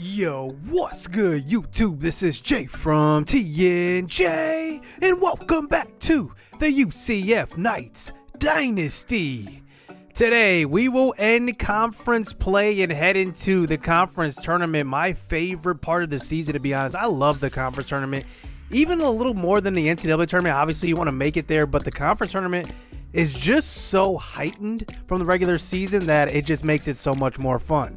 Yo, what's good, YouTube? This is Jay from TNJ, and welcome back to the UCF Knights Dynasty. Today, we will end conference play and head into the conference tournament. My favorite part of the season, to be honest. I love the conference tournament, even a little more than the NCAA tournament. Obviously, you want to make it there, but the conference tournament is just so heightened from the regular season that it just makes it so much more fun.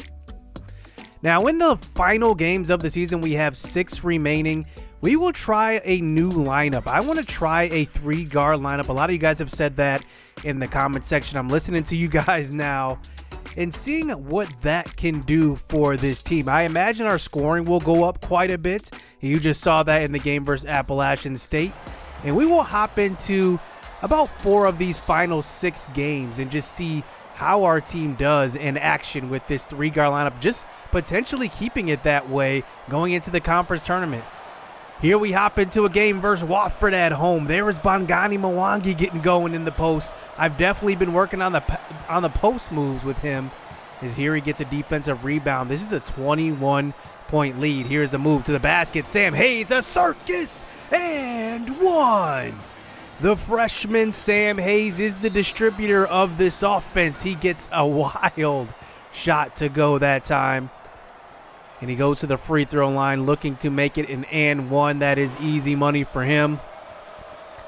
Now, in the final games of the season, we have 6 remaining. We will try a new lineup. I want to try a 3-guard lineup. A lot of you guys have said that in the comment section. I'm listening to you guys now and seeing what that can do for this team. I imagine our scoring will go up quite a bit. You just saw that in the game versus Appalachian State. And we will hop into about 4 of these final 6 games and just see how our team does in action with this 3-guard lineup, just potentially keeping it that way going into the conference tournament. Here we hop into a game versus Wofford at home. There is Bongani Mwangi getting going in the post. I've definitely been working on the post moves with him, as here he gets a defensive rebound. This is a 21-point lead. Here's a move to the basket. Sam Hayes, a circus, and one. The freshman Sam Hayes is the distributor of this offense. He gets a wild shot to go that time. And he goes to the free throw line looking to make it an and one. That is easy money for him.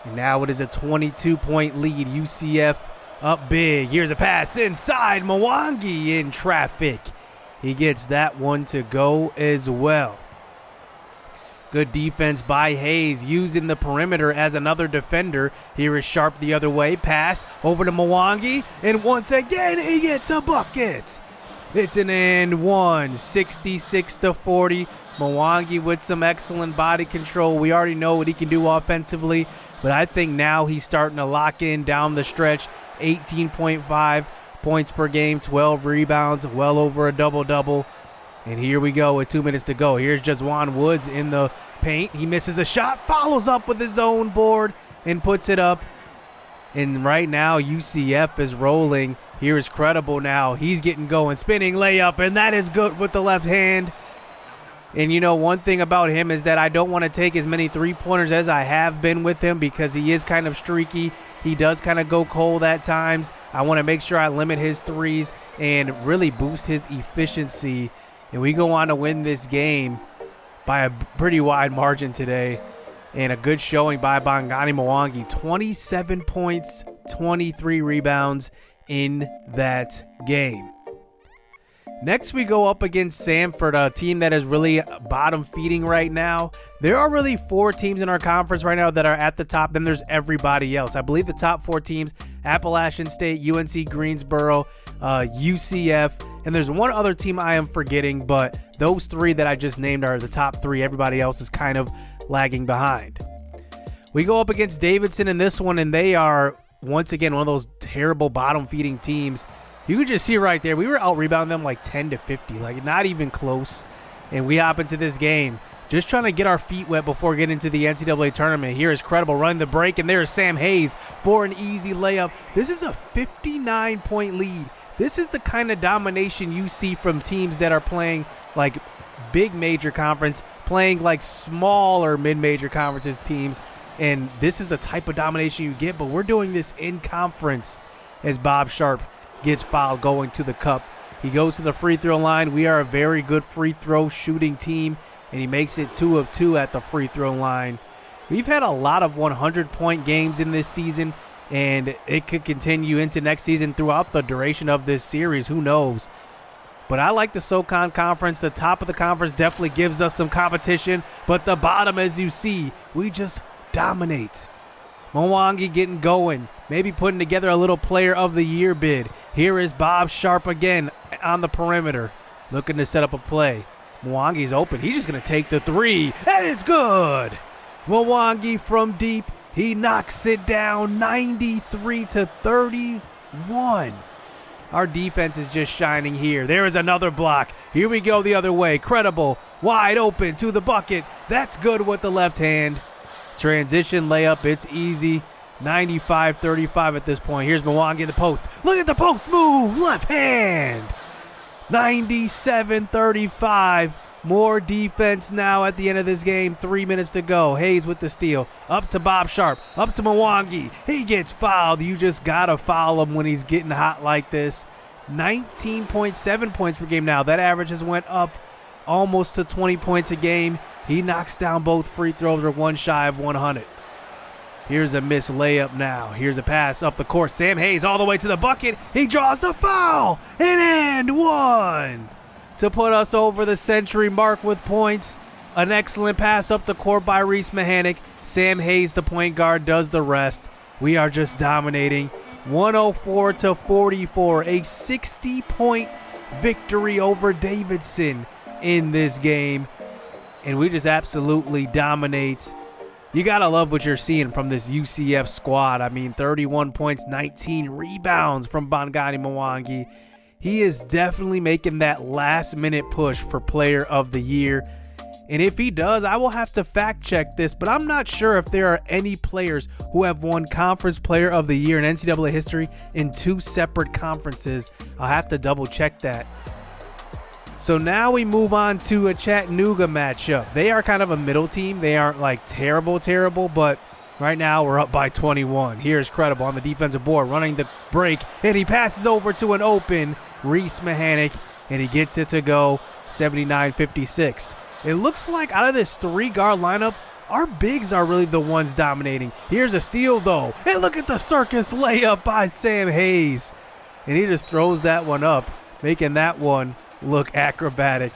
And now it is a 22-point lead. UCF up big. Here's a pass inside. Mwangi in traffic. He gets that one to go as well. Good defense by Hayes, using the perimeter as another defender. Here is Sharp the other way. Pass over to Mwangi, and once again, he gets a bucket. It's an and one, 66-40. Mwangi with some excellent body control. We already know what he can do offensively, but I think now he's starting to lock in down the stretch. 18.5 points per game, 12 rebounds, well over a double-double. And here we go with 2 minutes to go. Here's Jazwan Woods in the paint. He misses a shot, follows up with his own board, and puts it up. And right now, UCF is rolling. Here is Credible now. He's getting going, spinning layup, and that is good with the left hand. And, you know, one thing about him is that I don't want to take as many three-pointers as I have been with him because he is kind of streaky. He does kind of go cold at times. I want to make sure I limit his threes and really boost his efficiency. And we go on to win this game by a pretty wide margin today. And a good showing by Bongani Mwangi. 27 points, 23 rebounds in that game. Next, we go up against Samford, a team that is really bottom feeding right now. There are really 4 teams in our conference right now that are at the top. Then there's everybody else. I believe the top 4 teams, Appalachian State, UNC Greensboro, UCF, and there's one other team I am forgetting, but those 3 that I just named are the top 3. Everybody else is kind of lagging behind. We go up against Davidson in this one, and they are, once again, one of those terrible bottom-feeding teams. You can just see right there, we were out-rebounding them like 10-50, like not even close. And we hop into this game, just trying to get our feet wet before getting into the NCAA tournament. Here is Credible running the break, and there's Sam Hayes for an easy layup. This is a 59-point lead. This is the kind of domination you see from teams that are playing like big major conference, playing like smaller mid-major conferences teams. And this is the type of domination you get, but we're doing this in conference as Bob Sharp gets fouled going to the cup. He goes to the free throw line. We are a very good free throw shooting team, and he makes it 2 of 2 at the free throw line. We've had a lot of 100-point games in this season, and it could continue into next season throughout the duration of this series. Who knows? But I like the SOCON conference. The top of the conference definitely gives us some competition, but the bottom, as you see, we just dominate. Mwangi getting going, maybe putting together a little player of the year bid. Here is Bob Sharp again on the perimeter, looking to set up a play. Mwangi's open. He's just going to take the 3, and it's good. Mwangi from deep. He knocks it down, 93-31. Our defense is just shining here. There is another block. Here we go the other way. Credible, wide open to the bucket. That's good with the left hand. Transition layup, it's easy. 95-35 at this point. Here's Mwangi in the post. Look at the post move, left hand. 97-35. More defense now at the end of this game. 3 minutes to go. Hayes with the steal. Up to Bob Sharp. Up to Mwangi. He gets fouled. You just got to foul him when he's getting hot like this. 19.7 points per game now. That average has went up almost to 20 points a game. He knocks down both free throws. We're one shy of 100. Here's a missed layup now. Here's a pass up the court. Sam Hayes all the way to the bucket. He draws the foul. And one to put us over the century mark with points. An excellent pass up the court by Reese Mahanick. Sam Hayes, the point guard, does the rest. We are just dominating. 104-44. A 60-point victory over Davidson in this game. And we just absolutely dominate. You got to love what you're seeing from this UCF squad. I mean, 31 points, 19 rebounds from Bongani Mwangi. He is definitely making that last-minute push for Player of the Year. And if he does, I will have to fact-check this, but I'm not sure if there are any players who have won Conference Player of the Year in NCAA history in 2 separate conferences. I'll have to double-check that. So now we move on to a Chattanooga matchup. They are kind of a middle team. They aren't like terrible, but right now we're up by 21. Here's Credible on the defensive board running the break, and he passes over to an open Reese Mahanick, and he gets it to go 79-56. It looks like out of this 3-guard lineup, our bigs are really the ones dominating. Here's a steal, though, and look at the circus layup by Sam Hayes. And he just throws that one up, making that one look acrobatic.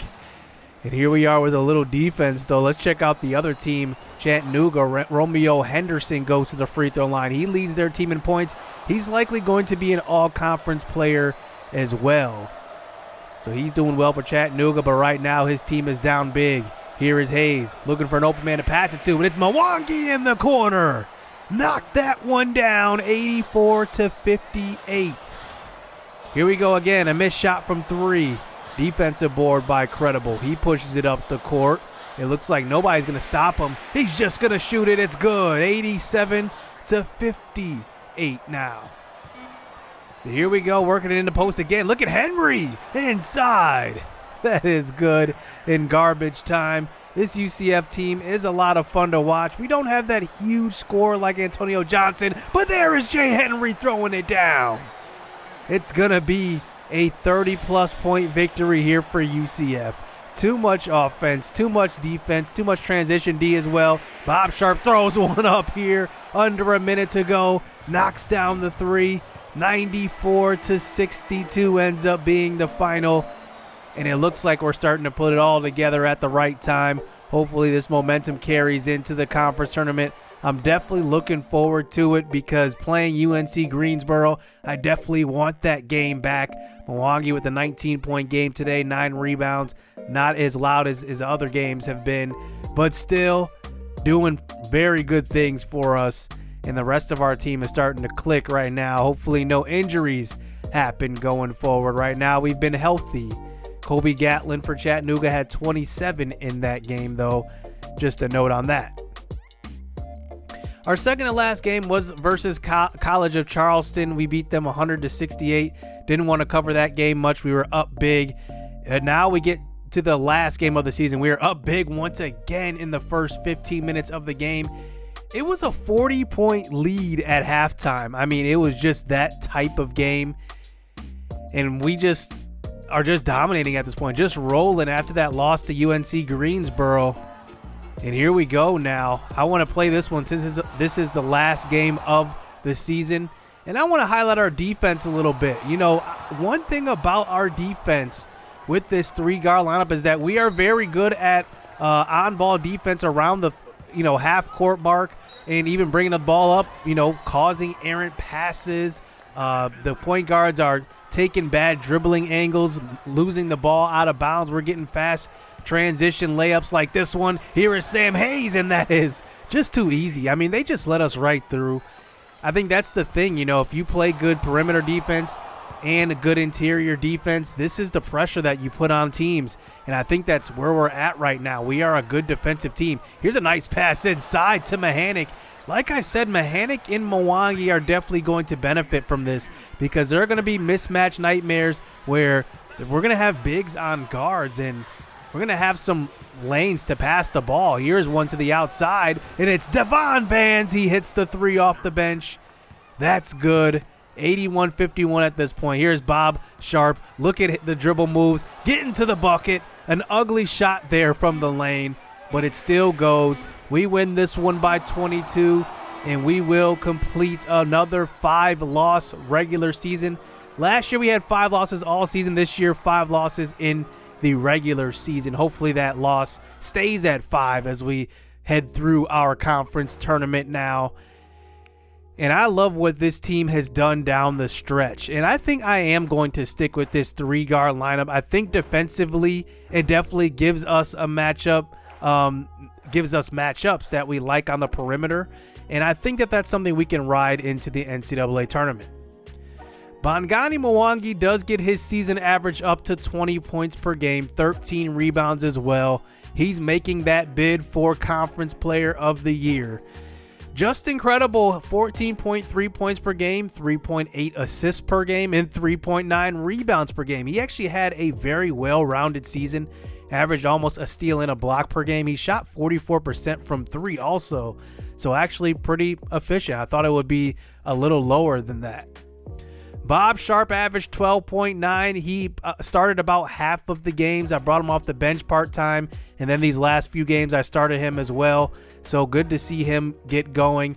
And here we are with a little defense, though. Let's check out the other team, Chattanooga. Romeo Henderson goes to the free throw line. He leads their team in points. He's likely going to be an all-conference player as well. So he's doing well for Chattanooga, but right now his team is down big. Here is Hayes looking for an open man to pass it to, and it's Mwangi in the corner. Knocked that one down, 84-58. Here we go again, a missed shot from 3. Defensive board by Credible. He pushes it up the court. It looks like nobody's going to stop him. He's just going to shoot it. It's good. 87-58 now. So here we go, working it in the post again. Look at Henry inside. That is good in garbage time. This UCF team is a lot of fun to watch. We don't have that huge score like Antonio Johnson, but there is Jay Henry throwing it down. It's going to be a 30-plus point victory here for UCF. Too much offense, too much defense, too much transition D as well. Bob Sharp throws one up here under a minute to go. Knocks down the 3. 94-62 ends up being the final. And it looks like we're starting to put it all together at the right time. Hopefully this momentum carries into the conference tournament. I'm definitely looking forward to it because playing UNC Greensboro, I definitely want that game back. Mwangi with a 19-point game today, 9 rebounds. Not as loud as other games have been, but still doing very good things for us. And the rest of our team is starting to click right now. Hopefully no injuries happen going forward. Right now we've been healthy. Kobe Gatlin for Chattanooga had 27 in that game, though. Just a note on that. Our second to last game was versus College of Charleston. We beat them 100-68. Didn't want to cover that game much. We were up big. And now we get to the last game of the season. We are up big once again in the first 15 minutes of the game. It was a 40-point lead at halftime. I mean, it was just that type of game. And we just are just dominating at this point, just rolling after that loss to UNC Greensboro. And here we go now. I want to play this one since this is the last game of the season. And I want to highlight our defense a little bit. You know, one thing about our defense with this 3-guard lineup is that we are very good at on-ball defense around the half-court mark and even bringing the ball up, causing errant passes. The point guards are taking bad dribbling angles, losing the ball out of bounds. We're getting fast transition layups like this one. Here is Sam Hayes, and that is just too easy. I mean, they just let us right through. I think that's the thing, if you play good perimeter defense and a good interior defense, this is the pressure that you put on teams, and I think that's where we're at right now. We are a good defensive team. Here's a nice pass inside to Mahanick. Like I said, Mahanick and Mwangi are definitely going to benefit from this because there are going to be mismatch nightmares where we're going to have bigs on guards, and we're going to have some lanes to pass the ball. Here's one to the outside, and it's Devon Bands. He hits the three off the bench. That's good. 81-51 at this point. Here's Bob Sharp. Look at the dribble moves. Getting to the bucket. An ugly shot there from the lane, but it still goes. We win this one by 22, and we will complete another 5-loss regular season. Last year we had 5 losses all season. This year 5 losses in the regular season. Hopefully that loss stays at 5 as we head through our conference tournament now. And I love what this team has done down the stretch. And I think I am going to stick with this 3-guard lineup. I think defensively it definitely gives us a matchup, gives us matchups that we like on the perimeter. And I think that that's something we can ride into the NCAA tournament. Bongani Mwangi does get his season average up to 20 points per game, 13 rebounds as well. He's making that bid for Conference Player of the Year. Just incredible, 14.3 points per game, 3.8 assists per game, and 3.9 rebounds per game. He actually had a very well-rounded season, averaged almost a steal and a block per game. He shot 44% from 3 also, so actually pretty efficient. I thought it would be a little lower than that. Bob Sharp averaged 12.9. He started about half of the games. I brought him off the bench part-time, and then these last few games I started him as well. So good to see him get going.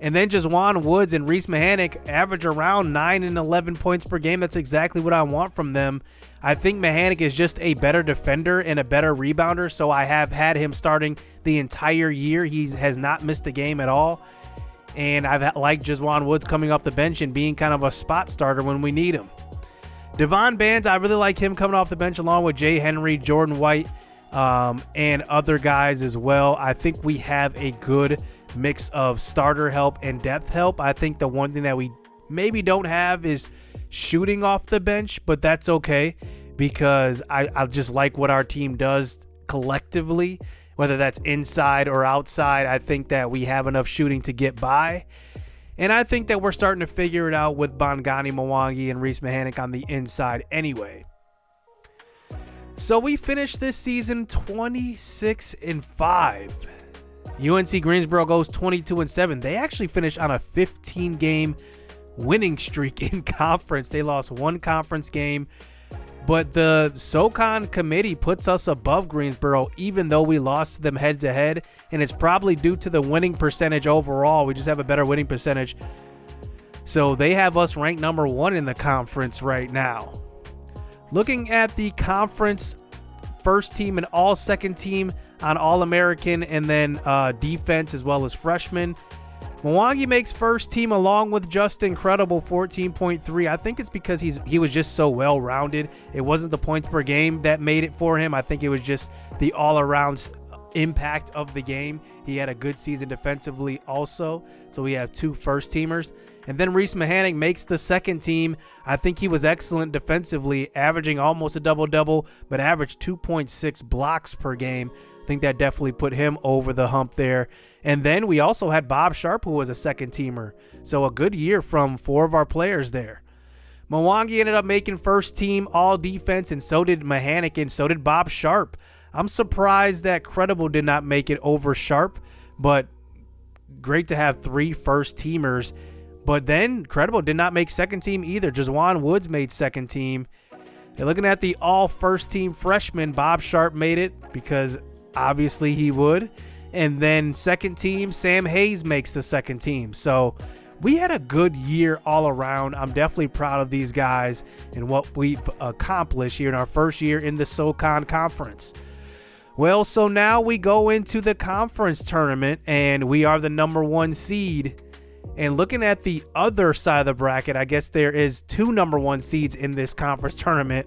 And then Jazwan Woods and Reese Mahanic average around 9 and 11 points per game. That's exactly what I want from them. I think Mahanic is just a better defender and a better rebounder, so I have had him starting the entire year. He has not missed a game at all. And I've liked Jazwan Woods coming off the bench and being kind of a spot starter when we need him. Devon Bands, I really like him coming off the bench along with Jay Henry, Jordan White, and other guys as well. I think we have a good mix of starter help and depth help. I think the one thing that we maybe don't have is shooting off the bench, but that's okay because I just like what our team does collectively. Whether that's inside or outside, I think that we have enough shooting to get by. And I think that we're starting to figure it out with Bongani Mwangi and Reese Mahanic on the inside anyway. So we finished this season 26-5. UNC Greensboro goes 22-7. They actually finished on a 15-game winning streak in conference. They lost one conference game. But the SOCON committee puts us above Greensboro, even though we lost to them head-to-head, and it's probably due to the winning percentage overall. We just have a better winning percentage. So they have us ranked number 1 in the conference right now. Looking at the conference first team and all second team on All-American and then defense as well as freshmen, Mwangi makes first team along with just incredible 14.3. I think it's because he was just so well-rounded. It wasn't the points per game that made it for him. I think it was just the all-around impact of the game. He had a good season defensively also, so we have 2 first-teamers. And then Reese Mahanic makes the second team. I think he was excellent defensively, averaging almost a double-double, but averaged 2.6 blocks per game. I think that definitely put him over the hump there. And then we also had Bob Sharp, who was a second teamer. So a good year from 4 of our players there. Mwangi ended up making first team all defense, and so did Mahanic, and so did Bob Sharp. I'm surprised that Credible did not make it over Sharp, but great to have 3 first teamers. But then Credible did not make second team either. Jazwan Woods made second team. And looking at the all first team freshmen, Bob Sharp made it because obviously he would. And then second team, Sam Hayes makes the second team. So we had a good year all around. I'm definitely proud of these guys and what we've accomplished here in our first year in the SOCON Conference. Well, so now we go into the conference tournament, and we are the number 1 seed. And looking at the other side of the bracket, I guess there is 2 number 1 seeds in this conference tournament,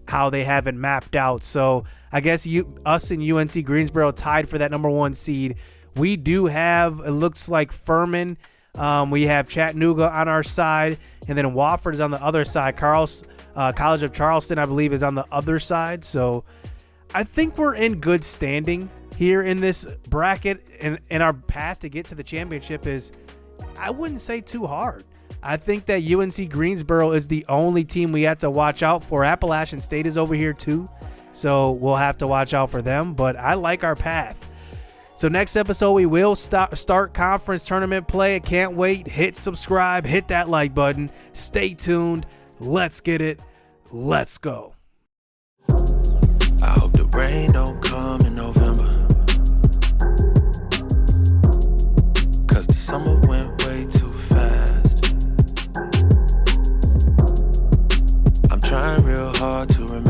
how they have it mapped out. So I guess us and UNC Greensboro tied for that number 1 seed. We do have, it looks like Furman. We have Chattanooga on our side, and then Wofford is on the other side. College of Charleston, I believe, is on the other side. So I think we're in good standing here in this bracket, and our path to get to the championship is, I wouldn't say too hard. I think that UNC Greensboro is the only team we have to watch out for. Appalachian State is over here too. So we'll have to watch out for them. But I like our path. So next episode, we will start conference tournament play. I can't wait. Hit subscribe. Hit that like button. Stay tuned. Let's get it. Let's go. I hope the rain don't come in November, 'cause the summer went way too fast. I'm trying real hard to remember